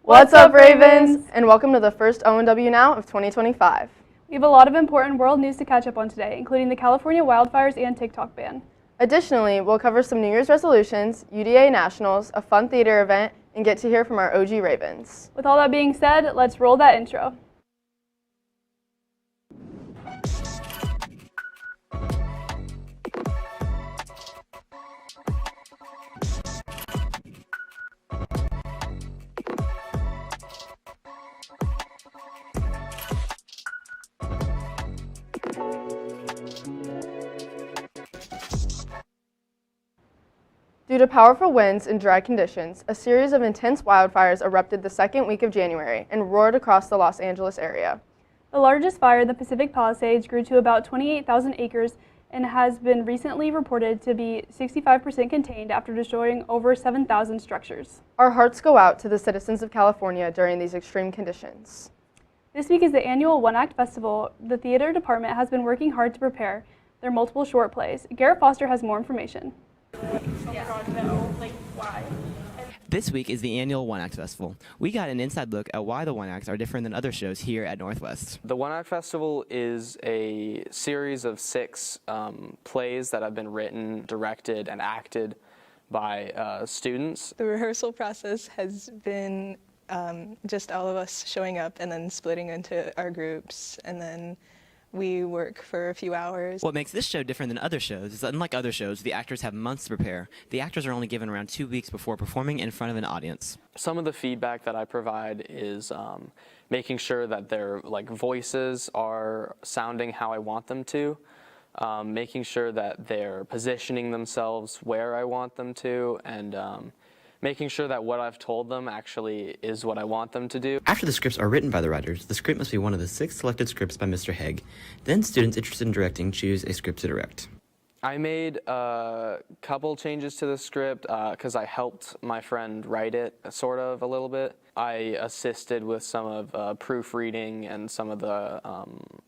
What's up, Ravens? And welcome to the first ONW Now of 2025. We have a lot of important world news to catch up on today, including the California wildfires and TikTok ban. Additionally, we'll cover some New Year's resolutions, UDA Nationals, a fun theater event, and get to hear from our OG Ravens. With all that being said, let's roll that intro. Due to powerful winds and dry conditions, a series of intense wildfires erupted the second week of January and roared across the Los Angeles area. The largest fire, the Pacific Palisades, grew to about 28,000 acres and has been recently reported to be 65% contained after destroying over 7,000 structures. Our hearts go out to the citizens of California during these extreme conditions. This week is the annual One Act Festival. The theater department has been working hard to prepare their multiple short plays. Garrett Foster has more information. This week is the annual One Act Festival. We got an inside look at why the One Acts are different than other shows here at Northwest. The One Act Festival is a series of 6 plays that have been written, directed, and acted by students. The rehearsal process has been just all of us showing up and then splitting into our groups, and then we work for a few hours. What makes this show different than other shows is that unlike other shows, the actors have months to prepare. The actors are only given around 2 weeks before performing in front of an audience. Some of the feedback that I provide is making sure that their voices are sounding how I want them to, making sure that they're positioning themselves where I want them to, and making sure that what I've told them actually is what I want them to do. After the scripts are written by the writers, the script must be one of the 6 selected scripts by Mr. Haig. Then students interested in directing choose a script to direct. I made a couple changes to the script because I helped my friend write it, sort of, a little bit. I assisted with some of proofreading and some of the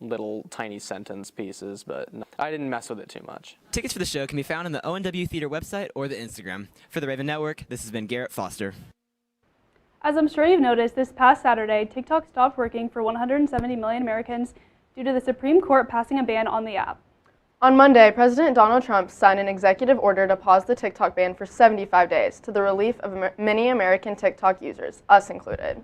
little tiny sentence pieces, but I didn't mess with it too much. Tickets for the show can be found on the ONW Theater website or the Instagram. For the Raven Network, this has been Garrett Foster. As I'm sure you've noticed, this past Saturday, TikTok stopped working for 170 million Americans due to the Supreme Court passing a ban on the app. On Monday, President Donald Trump signed an executive order to pause the TikTok ban for 75 days to the relief of many American TikTok users, us included.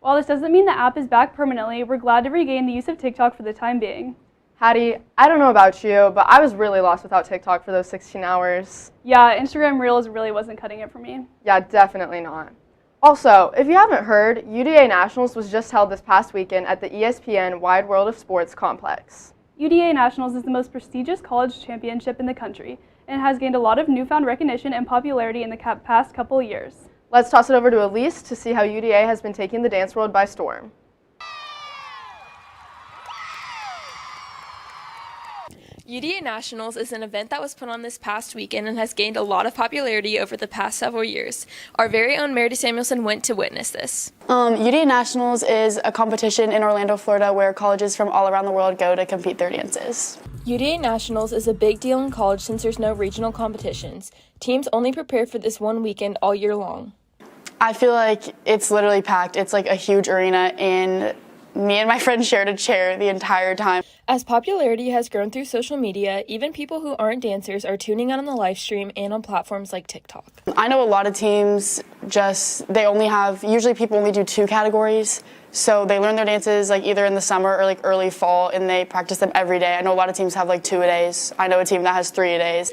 While this doesn't mean the app is back permanently, we're glad to regain the use of TikTok for the time being. Hattie, I don't know about you, but I was really lost without TikTok for those 16 hours. Yeah, Instagram Reels really wasn't cutting it for me. Yeah, definitely not. Also, if you haven't heard, UDA Nationals was just held this past weekend at the ESPN Wide World of Sports complex. UDA Nationals is the most prestigious college championship in the country and has gained a lot of newfound recognition and popularity in the past couple of years. Let's toss it over to Elise to see how UDA has been taking the dance world by storm. UDA Nationals is an event that was put on this past weekend and has gained a lot of popularity over the past several years. Our very own Meredith Samuelson went to witness this. UDA Nationals is a competition in Orlando, Florida, where colleges from all around the world go to compete their dances. UDA Nationals is a big deal in college since there's no regional competitions. Teams only prepare for this one weekend all year long. I feel like it's literally packed. It's like a huge arena, and me and my friend shared a chair the entire time. As popularity has grown through social media, even people who aren't dancers are tuning in on the live stream and on platforms like TikTok. I know a lot of teams usually people only do 2 categories. So they learn their dances either in the summer or early fall, and they practice them every day. I know a lot of teams have 2-a-days. I know a team that has 3-a-days.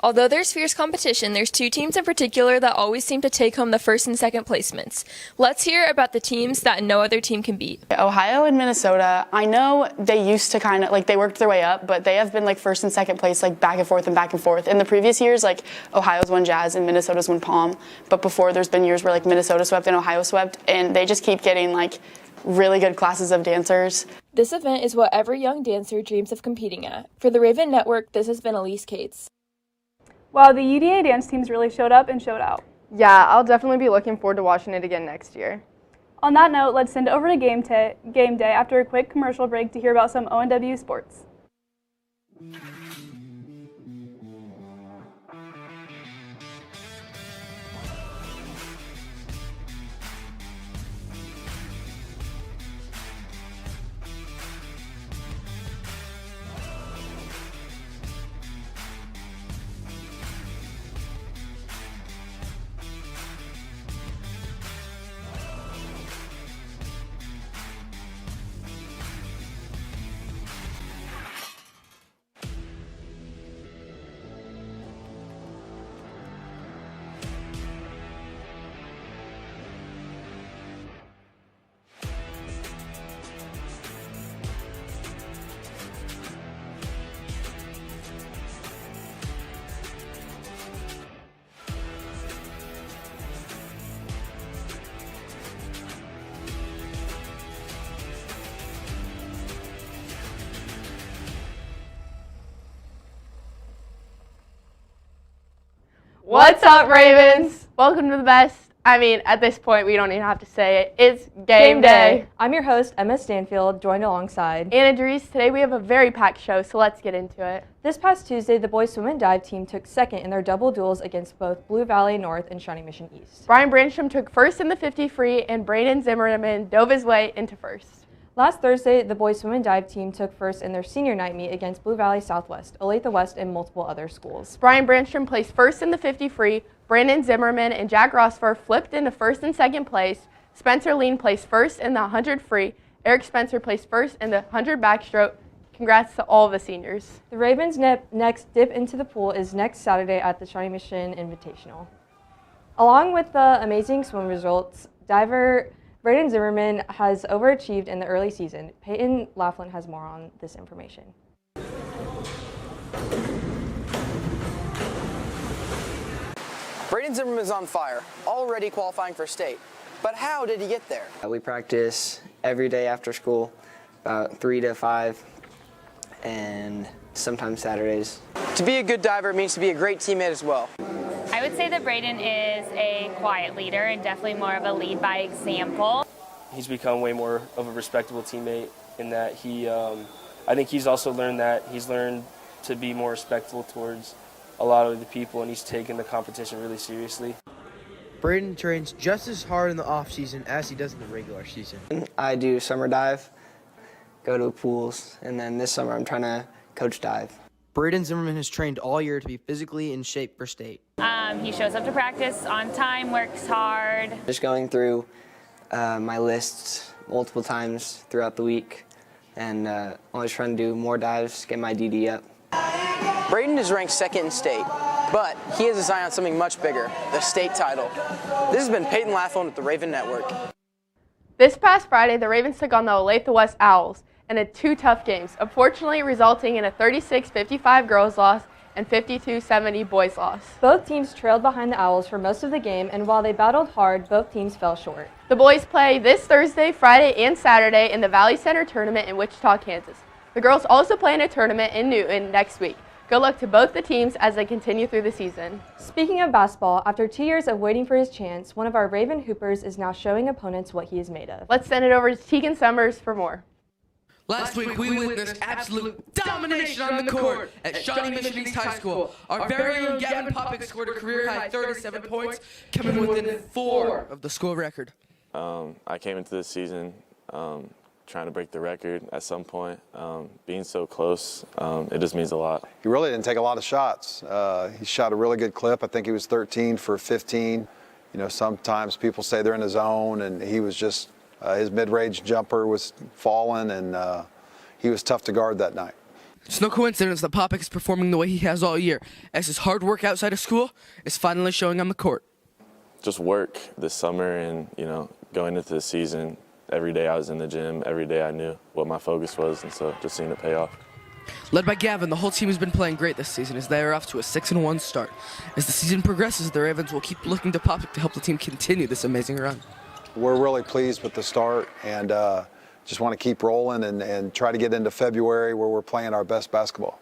Although there's fierce competition, there's 2 teams in particular that always seem to take home the first and second placements. Let's hear about the teams that no other team can beat. Ohio and Minnesota, I know they used to they worked their way up, but they have been first and second place back and forth and back and forth. In the previous years, Ohio's won Jazz and Minnesota's won Palm, but before there's been years where Minnesota swept and Ohio swept, and they just keep getting really good classes of dancers. This event is what every young dancer dreams of competing at. For the Raven Network, this has been Elise Cates. Wow, the UDA dance teams really showed up and showed out. Yeah, I'll definitely be looking forward to watching it again next year. On that note, let's send it over to game day after a quick commercial break to hear about some ONW sports. What's up, Ravens? Welcome to the best. I mean, at this point, we don't even have to say it. It's game day. I'm your host, Emma Stanfield, joined alongside Anna Dries. Today we have a very packed show, so let's get into it. This past Tuesday, the boys swim and dive team took second in their double duels against both Blue Valley North and Shawnee Mission East. Brian Branstrom took first in the 50 free, and Brayden Zimmerman dove his way into first. Last Thursday, the boys swim and dive team took first in their senior night meet against Blue Valley Southwest, Olathe West, and multiple other schools. Brian Branstrom placed first in the 50 free. Brandon Zimmerman and Jack Rossford flipped into first and second place. Spencer Lean placed first in the 100 free. Eric Spencer placed first in the 100 backstroke. Congrats to all of the seniors. The Ravens' next dip into the pool is next Saturday at the Shawnee Mission Invitational. Along with the amazing swim results, diver Brayden Zimmerman has overachieved in the early season. Peyton Laughlin has more on this information. Brayden Zimmerman is on fire, already qualifying for state. But how did he get there? We practice every day after school, about 3 to 5, and sometimes Saturdays. To be a good diver means to be a great teammate as well. I would say that Brayden is a quiet leader and definitely more of a lead by example. He's become way more of a respectable teammate in that I think he's also learned to be more respectful towards a lot of the people, and he's taken the competition really seriously. Brayden trains just as hard in the off season as he does in the regular season. I do summer dive, go to pools, and then this summer I'm trying to coach dive. Brayden Zimmerman has trained all year to be physically in shape for state. He shows up to practice on time, works hard. Just going through my lists multiple times throughout the week, and always trying to do more dives, get my DD up. Brayden is ranked second in state, but he has his eye on something much bigger, the state title. This has been Peyton Laughlin with the Raven Network. This past Friday, the Ravens took on the Olathe West Owls and had two tough games, unfortunately resulting in a 36-55 girls loss and 52-70 boys loss. Both teams trailed behind the Owls for most of the game, and while they battled hard, both teams fell short. The boys play this Thursday, Friday, and Saturday in the Valley Center Tournament in Wichita, Kansas. The girls also play in a tournament in Newton next week. Good luck to both the teams as they continue through the season. Speaking of basketball, after 2 years of waiting for his chance, one of our Raven Hoopers is now showing opponents what he is made of. Let's send it over to Tegan Summers for more. Last week, we witnessed absolute domination on the court at Shawnee Mission East High School. Our very own Gavin Popick scored a career-high 37 points, coming within 4 of the school record. I came into this season trying to break the record at some point. Being so close, it just means a lot. He really didn't take a lot of shots. He shot a really good clip. I think he was 13 for 15. You know, sometimes people say they're in the zone, and he was just, his mid-range jumper was falling, and he was tough to guard that night. It's no coincidence that Popick is performing the way he has all year, as his hard work outside of school is finally showing on the court. Just work this summer and, going into the season, every day I was in the gym, every day I knew what my focus was, and so just seeing it pay off. Led by Gavin, the whole team has been playing great this season as they are off to a 6-1 start. As the season progresses, the Ravens will keep looking to Popick to help the team continue this amazing run. We're really pleased with the start, and just want to keep rolling and try to get into February where we're playing our best basketball.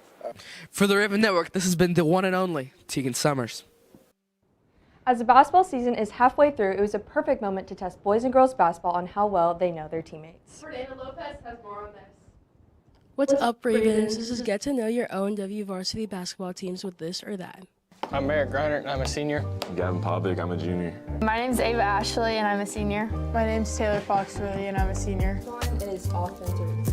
For the Raven Network, this has been the one and only Tegan Summers. As the basketball season is halfway through, it was a perfect moment to test boys and girls basketball on how well they know their teammates. Fernanda Lopez has more on this. What's up, Ravens? This is Get to Know Your ONW Varsity Basketball Teams with This or That. I'm Eric Greinert, and I'm a senior. Gavin Popick, I'm a junior. My name's Ava Ashley, and I'm a senior. My name's Taylor Foxworthy, and I'm a senior. Mine is authentic.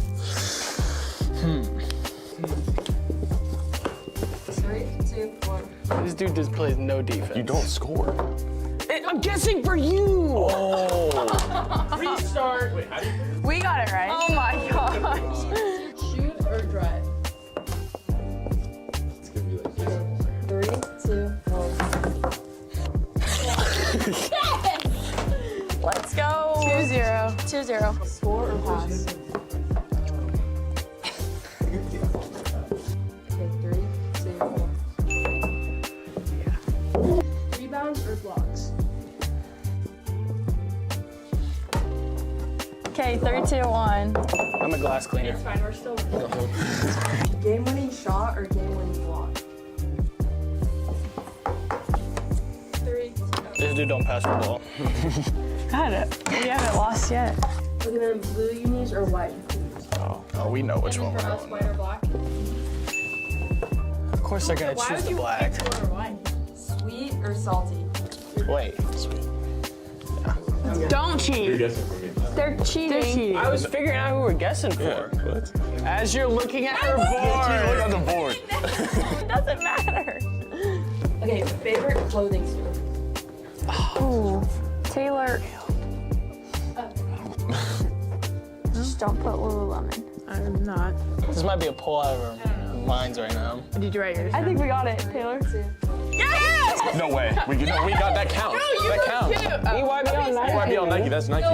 3, 2, 1. This dude just plays no defense. You don't score. I'm guessing for you. Oh. Restart. Wait, how do you? We got it right. Oh my gosh. Shoot or drive? It's gonna be like 3, 2, 1. Let's go. 2-0. 2-0. Score or pass? Okay, 3, 2, 1. Rebounds or blocks? Okay, 3, 2, 1. I'm a glass cleaner. It's fine, we're still Game-winning shot or game-winning block? dude don't pass the ball. God, we haven't lost yet. Look at them, blue unis or white? Oh, we know which one we're House, going white or black? Of course they're gonna choose the black. Sweet or salty? Wait. Don't cheat. They're cheating. I was figuring out who we're guessing for. As you're looking at her board. Look at the board. It doesn't matter. Okay, favorite clothing store? Ooh, Taylor. Just don't put Lululemon. I'm not. This might be a pull out of our minds right now. Did you write yours? I think we got it, Taylor. Yes! No way. We got that counts. That counts. BYB on Nike. BYB on Nike. That's Nike.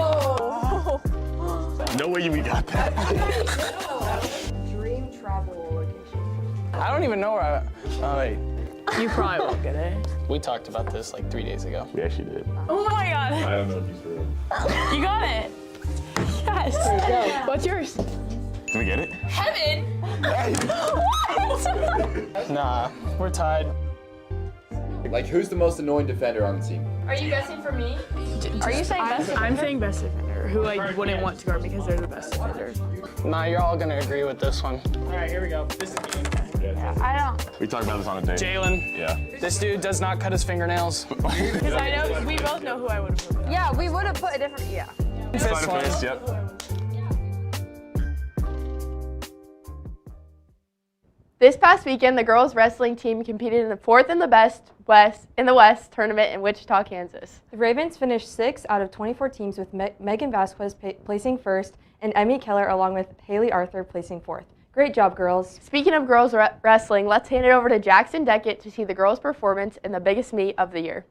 No way we got that. Dream travel location? I don't even know where I. Oh, wait. You probably won't get it. We talked about this like 3 days ago. We actually did. Oh my god. I don't know if he's for real. You got it. Yes. There you go. What's yours? Can we get it? Heaven. Nah, we're tied. Like, who's the most annoying defender on the team? Are you guessing for me? Are you saying best defender? I'm saying best defender, who I wouldn't want to guard because they're the best defender. Nah, you're all gonna agree with this one. All right, here we go. This is game. I don't. We talked about this on a date. Jalen. Yeah. This dude does not cut his fingernails. Because I know, we both know who I would have put. Yeah, we would have put a different, yeah. This one. Yep. This past weekend, the girls wrestling team competed in the 4th in the West tournament in Wichita, Kansas. The Ravens finished 6 out of 24 teams with Megan Vasquez placing first and Emmy Keller along with Haley Arthur placing 4th. Great job, girls. Speaking of girls wrestling, let's hand it over to Jackson Deckett to see the girls' performance in the biggest meet of the year.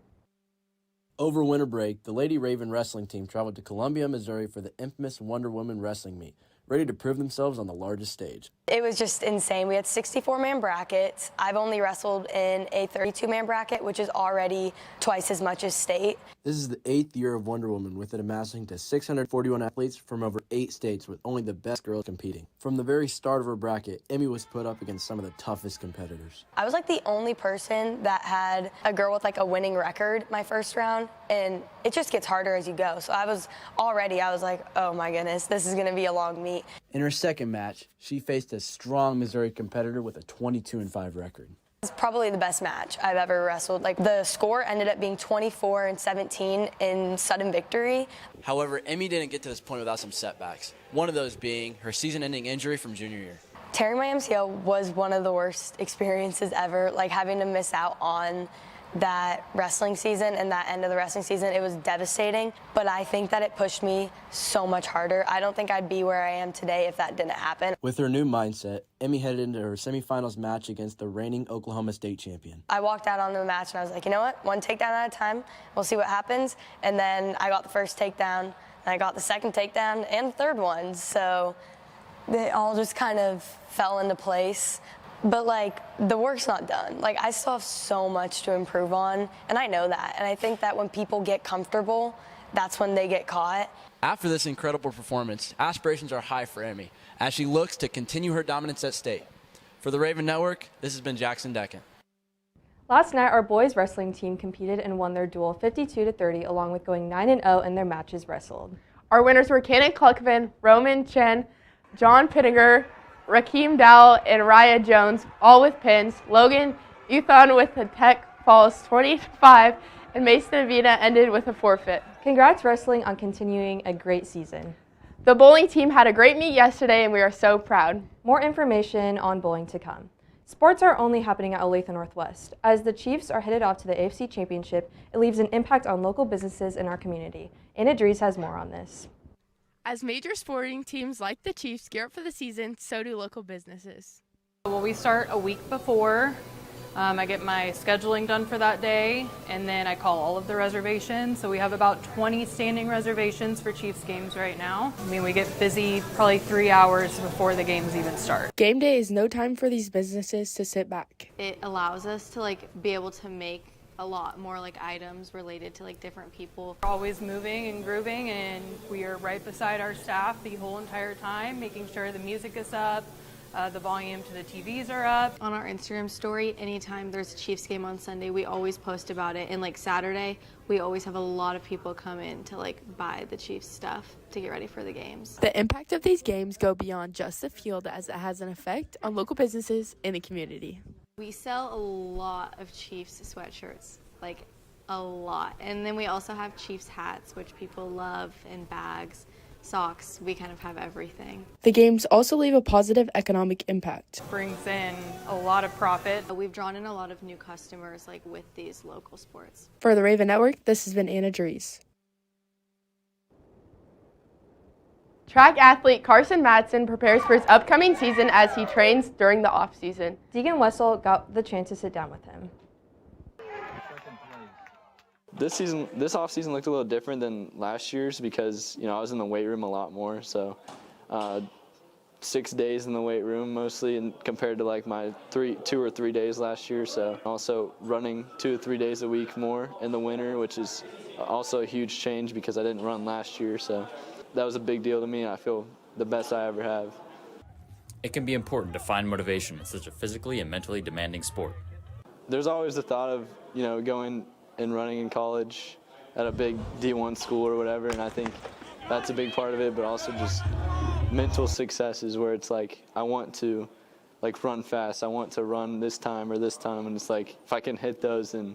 Over winter break, the Lady Raven wrestling team traveled to Columbia, Missouri for the infamous Wonder Woman wrestling meet, ready to prove themselves on the largest stage. It was just insane. We had 64-man brackets. I've only wrestled in a 32-man bracket, which is already twice as much as state. This is the 8th year of Wonder Woman, with it amassing to 641 athletes from over 8 states, with only the best girls competing. From the very start of her bracket, Emmy was put up against some of the toughest competitors. I was like the only person that had a girl with like a winning record my first round, and it just gets harder as you go. So I was like, oh my goodness, this is gonna be a long meet. In her second match, she faced a strong Missouri competitor with a 22-5 record. It's probably the best match I've ever wrestled. Like, the score ended up being 24-17 in sudden victory. However, Emmy didn't get to this point without some setbacks, one of those being her season-ending injury from junior year. Tearing my MCL was one of the worst experiences ever, like having to miss out on that wrestling season and that end of the wrestling season. It was devastating, but I think that it pushed me so much harder. I don't think I'd be where I am today if that didn't happen. With her new mindset, Emmy headed into her semifinals match against the reigning Oklahoma State champion. I walked out on the match and I was like, you know what? One takedown at a time. We'll see what happens. And then I got the first takedown, and I got the second takedown and the third one. So they all just kind of fell into place. But, like, the work's not done. Like, I still have so much to improve on, and I know that. And I think that when people get comfortable, that's when they get caught. After this incredible performance, aspirations are high for Emmy as she looks to continue her dominance at state. For the Raven Network, this has been Jackson Decken. Last night, our boys wrestling team competed and won their duel 52-30, along with going 9-0 in their matches wrestled. Our winners were Cannon Kluckman, Roman Chen, John Pittinger, Rakeem Dow, and Raya Jones, all with pins. Logan Uthon with a tech falls 20-5, and Mason Avina ended with a forfeit. Congrats wrestling on continuing a great season. The bowling team had a great meet yesterday, and we are so proud. More information on bowling to come. Sports are only happening at Olathe Northwest. As the Chiefs are headed off to the AFC Championship, it leaves an impact on local businesses in our community. Anna Dries has more on this. As major sporting teams like the Chiefs gear up for the season, so do local businesses. Well, we start a week before. I get my scheduling done for that day, and then I call all of the reservations. So we have about 20 standing reservations for Chiefs games right now. I mean, we get busy probably 3 hours before the games even start. Game day is no time for these businesses to sit back. It allows us to be able to make a lot more items related to different people. We're always moving and grooving, and we are right beside our staff the whole entire time, making sure the music is up, The volume to the TVs are up. On our Instagram story, anytime there's a Chiefs game on Sunday, we always post about it. And like Saturday, we always have a lot of people come in to like buy the Chiefs stuff to get ready for the games. The impact of these games go beyond just the field, as it has an effect on local businesses in the community. We sell a lot of Chiefs sweatshirts, like a lot. And then we also have Chiefs hats, which people love, and bags, socks. We kind of have everything. The games also leave a positive economic impact. Brings in a lot of profit. We've drawn in a lot of new customers like with these local sports. For the Raven Network, this has been Anna Dries. Track athlete Carson Madsen prepares for his upcoming season as he trains during the off-season. Deegan Wessel got the chance to sit down with him. This off season looked a little different than last year's because I was in the weight room a lot more. So 6 days in the weight room mostly, and compared to like my 2 or 3 days last year. So also running 2 or 3 days a week more in the winter, which is also a huge change because I didn't run last year. So that was a big deal to me. I feel the best I ever have. It can be important to find motivation in such a physically and mentally demanding sport. There's always the thought of going and running in college at a big D1 school or whatever, and I think that's a big part of it, but also just mental success is where it's like I want to run fast, I want to run this time or this time, and it's like if I can hit those, then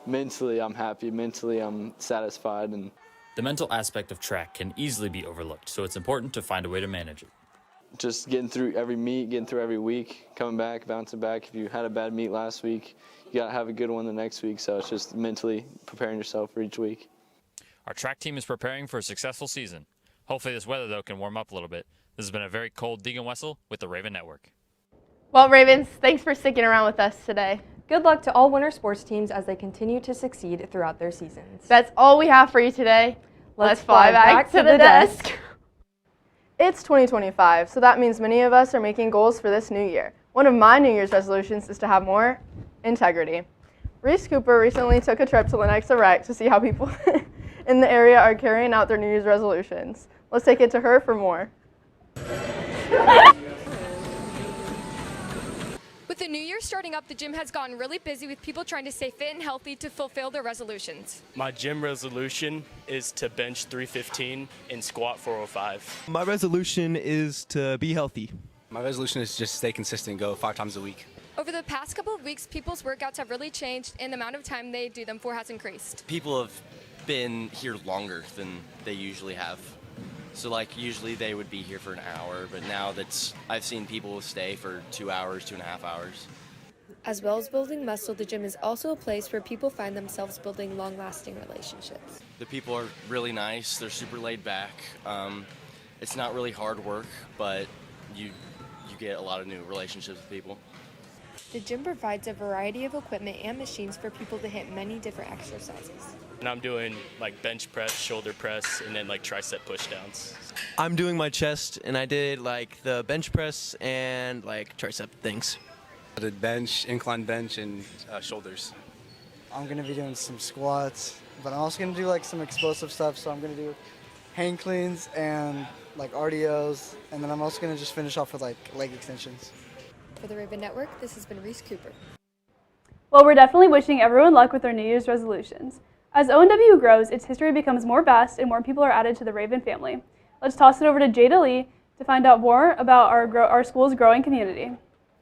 mentally I'm happy, mentally I'm satisfied. And the mental aspect of track can easily be overlooked, so it's important to find a way to manage it. Just getting through every meet, getting through every week, coming back, bouncing back. If you had a bad meet last week, you got to have a good one the next week, so it's just mentally preparing yourself for each week. Our track team is preparing for a successful season. Hopefully this weather, though, can warm up a little bit. This has been a very cold Deegan Wessel with the Raven Network. Well, Ravens, thanks for sticking around with us today. Good luck to all winter sports teams as they continue to succeed throughout their seasons. That's all we have for you today. Let's fly back to the desk. It's 2025, so that means many of us are making goals for this new year. One of my New Year's resolutions is to have more integrity. Reese Cooper recently took a trip to Lenexa Rec to see how people in the area are carrying out their New Year's resolutions. Let's take it to her for more. With the new year starting up, the gym has gotten really busy with people trying to stay fit and healthy to fulfill their resolutions. My gym resolution is to bench 315 and squat 405. My resolution is to be healthy. My resolution is just stay consistent, go 5 times a week. Over the past couple of weeks, people's workouts have really changed and the amount of time they do them for has increased. People have been here longer than they usually have. So usually they would be here for an hour, but now I've seen people stay for 2 hours, 2.5 hours. As well as building muscle, the gym is also a place where people find themselves building long-lasting relationships. The people are really nice, they're super laid back. It's not really hard work, but you get a lot of new relationships with people. The gym provides a variety of equipment and machines for people to hit many different exercises. And I'm doing bench press, shoulder press, and then tricep push downs. I'm doing my chest, and I did the bench press and tricep things. I did bench, incline bench, and shoulders. I'm going to be doing some squats, but I'm also going to do some explosive stuff. So I'm going to do hang cleans and RDOs, and then I'm also going to just finish off with leg extensions. For the Raven Network, this has been Reese Cooper. Well, we're definitely wishing everyone luck with their New Year's resolutions. As ONW grows, its history becomes more vast and more people are added to the Raven family. Let's toss it over to Jada Lee to find out more about our school's growing community.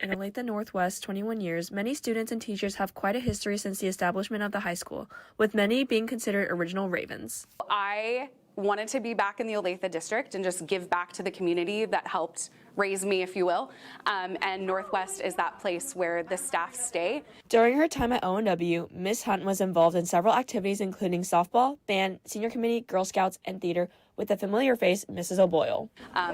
In Olathe Northwest 21 years, many students and teachers have quite a history since the establishment of the high school, with many being considered original Ravens. I wanted to be back in the Olathe district and just give back to the community that helped raise me, if you will. And Northwest is that place where the staff stay. During her time at ONW, Miss Hunt was involved in several activities including softball, band, senior committee, Girl Scouts, and theater with a familiar face, Mrs. O'Boyle.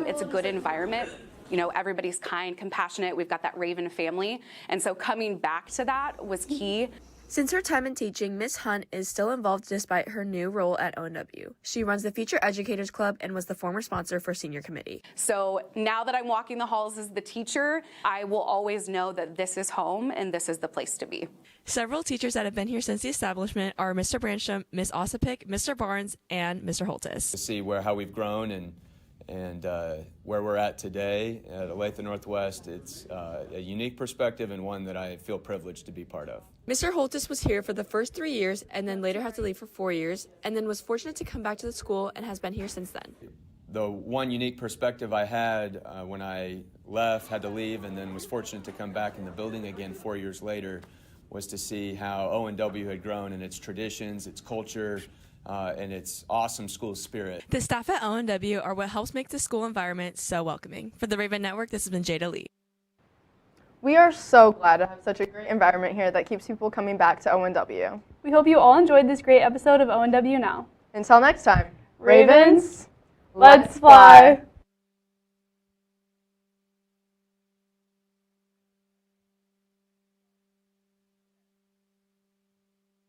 It's a good environment. Everybody's kind, compassionate. We've got that Raven family. And so coming back to that was key. Since her time in teaching, Miss Hunt is still involved despite her new role at ONW. She runs the Future Educators Club and was the former sponsor for Senior Committee. So now that I'm walking the halls as the teacher, I will always know that this is home and this is the place to be. Several teachers that have been here since the establishment are Mr. Branstrom, Miss Ossipik, Mr. Barnes, and Mr. Holtis. To see how we've grown and And where we're at today at Olathe Northwest, it's a unique perspective and one that I feel privileged to be part of. Mr. Holtis was here for the first 3 years and then later had to leave for 4 years and then was fortunate to come back to the school and has been here since then. The one unique perspective I had when I left, had to leave, and then was fortunate to come back in the building again 4 years later was to see how ONW had grown in its traditions, its culture, and its awesome school spirit. The staff at ONW are what helps make the school environment so welcoming. For the Raven Network, this has been Jada Lee. We are so glad to have such a great environment here that keeps people coming back to ONW. We hope you all enjoyed this great episode of ONW Now. Until next time, Ravens, let's fly!